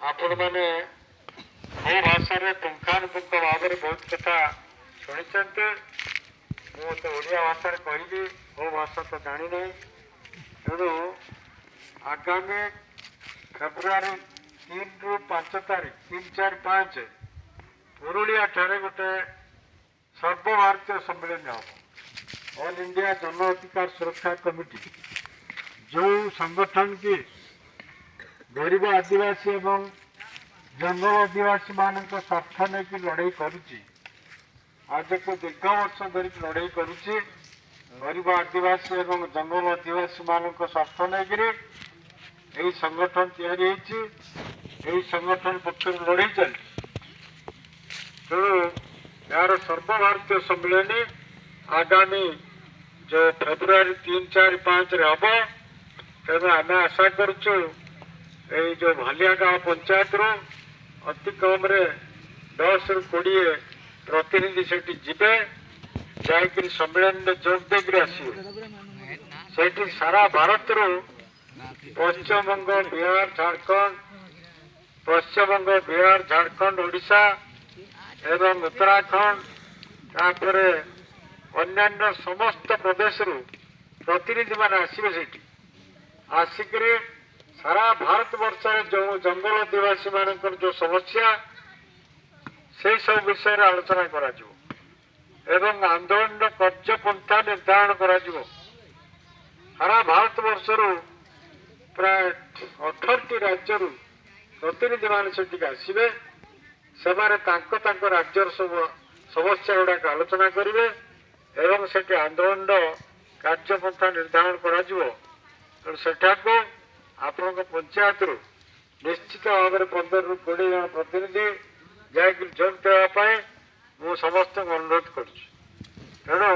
आपण मैंने ମୋ ଭାଷାରେ ପୁଙ୍ଖାନୁପୁଙ୍ଖ ଭାବରେ ବହୁତ କଥା ଶୁଣିଛନ୍ତି। ମୁଁ ତ ଓଡ଼ିଆ ଭାଷାରେ କହିବି, ମୋ ଭାଷା ତ ଜାଣିନାହିଁ। ତେଣୁ ଆଗାମୀ ଫେବୃଆରୀ 3 ରୁ 5 ତାରିଖ 3, 4, 5 ପୁରୁଳିଆ ଠାରେ ଗୋଟେ ସର୍ବଭାରତୀୟ ସମ୍ମିଳନୀ ହେବ। ଅଲ୍ ଇଣ୍ଡିଆ ଜନ ଅଧିକାର ସୁରକ୍ଷା କମିଟି जो संगठन की गरीब आदिवासी एवं जंगल आदिवासी मान स्वार्थ नहीं लड़ाई करुच्ची, आज को दीर्घ वर्ष धरिक लड़ाई करुच्ची। गरीब आदिवासी एवं जंगल आदिवासी मान स्वार्थ नहीं संगठन या संगठन पक्ष लड़ाई चली। तेणु यार सर्वभारतीय सम्मिलनी आगामी जो फेब्रुआरी 3, 4, 5 हम। तेणु आम आशा करुचु जो भालिया गाँव पंचायत रू अति कम 10 ରୁ 20 प्रतिनिधि से जीवे जाकि सम्मेलन में जोग देकर आसवे। से सारा भारत रू पश्चिमबंग बिहार झारखंड ओडिशा एवं उत्तराखंड तापर अन्य समस्त प्रदेश रू प्रतिनिधि मान आसवे। से आसिक सारा भारत वर्ष जो जंगल आदिवासी मान जो समस्या से सब विषय आलोचना करा एवं आंदोलन कार्यपंथा निर्धारण करा। सारा भारत वर्ष प्राय 18टी राज्य प्रतिनिधि मान से आसवे। से राज्यर सब समस्या गुड़ाक आलोचना करेंगे एवं से आंदोलन कार्यपंथा निर्धारण करा। सेठाको आपण पंचायत रू निश्चित भाव में 15 ରୁ 20 जन प्रतिनिधि जाकि जोग देवाई मु समस्त अनुरोध करुँ। तेणु